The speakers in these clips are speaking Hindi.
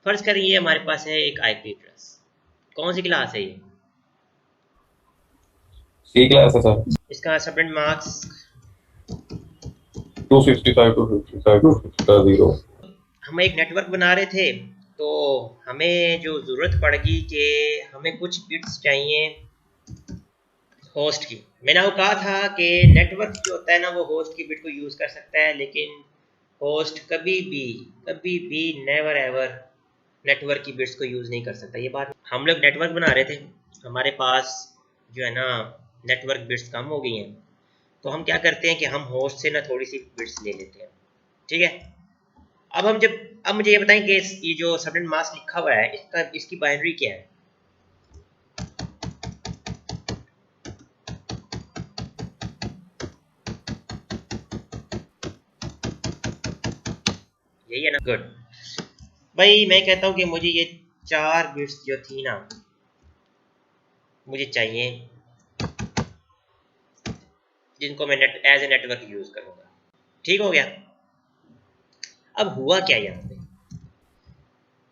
फर्ज करें ये हमारे पास है एक आईपी एड्रेस। कौन सी क्लास है ये? सी क्लास है सर। इसका सबनेट मास्क 255 255 हम एक नेटवर्क बना रहे थे, तो हमें जो ज़रूरत पड़ेगी कि हमें कुछ बिट्स चाहिए होस्ट की। मैंने आपको कहा था कि नेटवर्क जो होता है ना वो होस्ट की बिट को यूज़ कर सकता है, लेकिन होस्ट कभी भी नेवर एवर नेटवर्क की बिट्स को यूज़ नहीं कर सकता। ये बात हम लोग नेटवर्क बना रहे थे, हमारे पास जो है ना नेटवर्क बिट्स कम हो गई हैं, तो हम क्या करते हैं कि हम होस्ट से ना थोड़ी सी बिट्स ले लेते हैं। ठीक है, अब मुझे ये बताएं कि ये जो सबनेट मास्क लिखा हुआ है इसकी बाइनरी क्या है? यही है ना? गुड भाई, मैं कहता हूँ कि मुझे ये 4 बिट्स जो थी ना मुझे चाहिए, जिनको मैं एज ए नेटवर्क यूज करूंगा। ठीक हो गया। अब हुआ क्या यहाँ पे,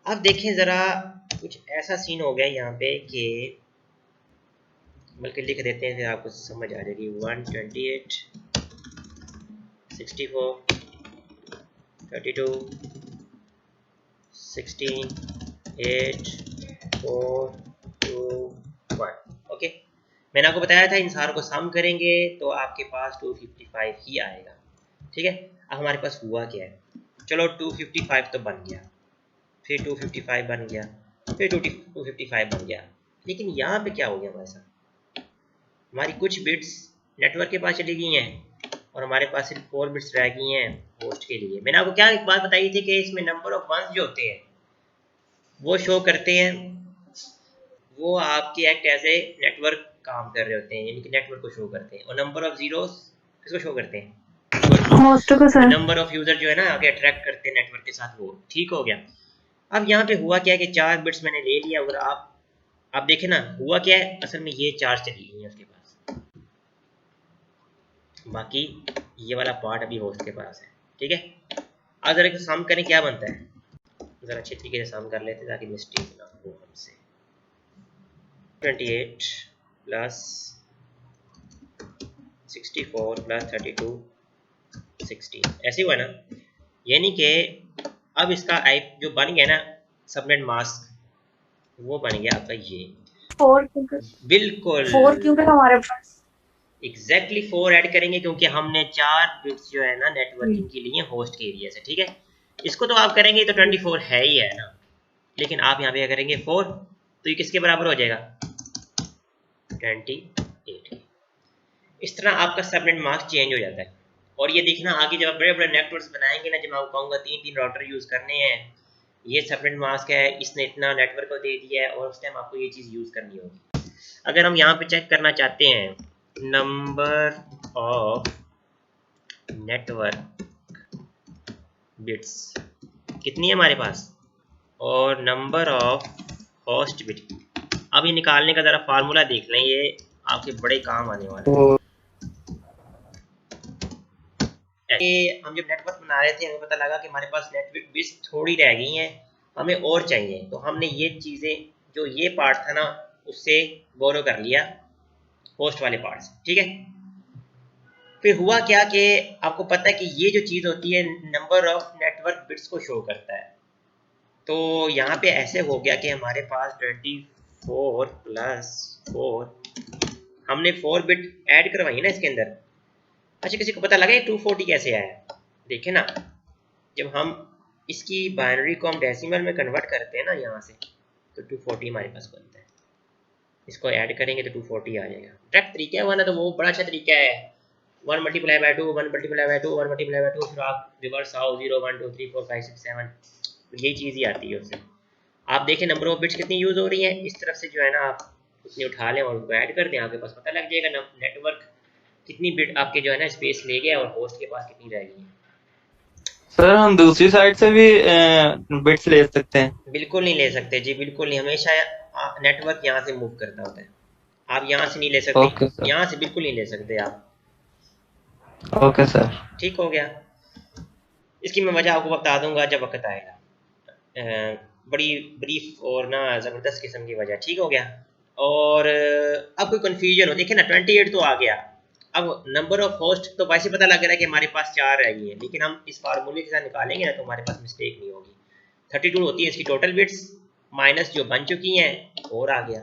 अब देखें जरा, कुछ ऐसा सीन हो गया यहाँ पे कि, बल्कि लिख देते हैं फिर आपको समझ आ जाएगी। 128 64 32 16 8 4 2 1। ओके, मैंने आपको बताया था इन सारों को सम करेंगे तो आपके पास 255 ही आएगा। ठीक है, अब हमारे पास हुआ क्या है, चलो 255 तो बन गया, फिर 255 बन गया, फिर 255 बन गया, लेकिन यहाँ पे क्या हो गया हमारे साथ? हमारी कुछ बिट्स नेटवर्क के पास चली गई हैं और हमारे पास सिर्फ 4 बिट्स रह गई हैं होस्ट के लिए। मैंने आपको क्या एक बात बताई थी कि इसमें नंबर ऑफ वंस जो होते हैं वो शो करते हैं, वो आपके एक्ट एज ए नेटवर्क काम कर रहे होते हैं, यानी कि नेटवर्क को शो करते हैं। और नंबर ऑफ जीरोस किसको शो करते हैं? होस्ट को सर। नंबर ऑफ यूजर जो है ना आगे अट्रैक्ट करते हैं नेटवर्क के साथ, वो ठीक हो गया। अब यहाँ पे हुआ क्या है कि 4 बिट्स मैंने ले लिया, अगर आप देखें ना हुआ क्या है, असल में ये 4 चली गई है उसके पास, बाकी ये वाला पार्ट अभी होस्ट के पास है। ठीक है, अब जरा सम करें क्या बनता है, जरा अच्छे तरीके से सम कर लेते हैं ताकि मिस्टेक ना हो हमसे। 28 प्लस 64 प्लस 32 16 ऐसे हुआ ना, यानी कि अब इसका आई जो बन गया ना सबनेट मास्क, वो बन गया आपका ये। 4 बिल्कुल 4 क्योंकि हमारे पास एग्जैक्टली 4 ऐड करेंगे क्योंकि हमने 4 बिट्स जो है ना नेटवर्किंग के लिए होस्ट के एरिया से। ठीक है, इसको तो आप करेंगे तो 24 है ही है ना, लेकिन आप यहाँ पे क्या करेंगे 4, तो ये किसके बराबर हो जाएगा? 28। इस तरह आपका सबनेट मास्क चेंज हो जाता है। और ये देखना आगे जब आप बड़े बड़े नेटवर्क्स बनाएंगे ना, जब मैं आपको कहूँगा 3-3 राउटर यूज़ करने हैं, ये सबनेट मास्क है, इसने इतना नेटवर्क को दे दिया है, और उस टाइम आपको ये चीज़ यूज़ करनी होगी। अगर हम यहाँ पे चेक करना चाहते हैं नंबर ऑफ नेटवर्क बिट्स कितनी है हमारे पास, और नंबर ऑफ होस्ट बिट, अब ये निकालने का ज़रा फार्मूला देख लें, ये आपके बड़े काम आने वाला है। हम जब नेटवर्क बना रहे थे हमें पता लगा कि हमारे पास नेटवर्क बिट्स थोड़ी रह गई हैं, हमें और चाहिए, तो हमने ये चीज़ें जो ये पार्ट था ना उससे बोरो कर लिया होस्ट वाले पार्ट से। ठीक है, फिर हुआ क्या कि आपको पता है कि ये जो चीज़ होती है नंबर ऑफ नेटवर्क बिट्स को शो करता है, तो यहाँ पे ऐसे हो गया कि हमारे पास 24 प्लस 4, हमने 4 बिट ऐड करवाई है ना इसके अंदर। अच्छा, किसी को पता लगा ये 240 कैसे आया? देखें ना, जब हम इसकी बाइनरी को हम डेसिमल में कन्वर्ट करते हैं ना यहाँ से, तो 240 हमारे पास बनता है। इसको ऐड करेंगे तो 240 आ जाएगा। डायरेक्ट तरीका है, वरना तो वो बड़ा अच्छा तरीका है, 1 multiply by 2 1 multiply by 2 1 multiply by 2, फिर आप रिवर्स आओ 0 1 2 3 4 5 6 7, यही चीज़ ही आती है उससे। आप देखें नंबर ऑफ बिट्स कितनी यूज़ हो रही है, इस तरफ से जो है ना आप उतनी उठा लें और उनको ऐड कर दें, आपके पास पता लग जाएगा नेटवर्क कितनी बिट आपके जो है ना स्पेस ले गया और होस्ट के पास कितनी रह गई है। सर हम दूसरी साइड से भी बिट्स ले सकते हैं? बिल्कुल नहीं ले सकते जी, बिल्कुल नहीं, हमेशा नेटवर्क यहाँ से मूव करता होता है, आप यहाँ से नहीं ले सकते, ओके सर। यहाँ से बिल्कुल नहीं ले सकते आप। Okay sir. ठीक हो गया, इसकी मैं वजह आपको बता दूंगा जब वक्त आएगा। बड़ी ब्रीफ और ना ज़बरदस्त किस्म की वजह, ठीक हो गया। और अब कोई कन्फ्यूजन हो, देखिए ना 28 तो आ गया। अब नंबर ऑफ होस्ट तो वैसे पता लग रहा है कि हमारे पास 4 रह गई है, लेकिन हम इस फार्मूले के साथ निकालेंगे ना तो हमारे पास मिस्टेक नहीं होगी। 32 होती है इसकी टोटल बिट्स, माइनस जो बन चुकी हैं और आ गया।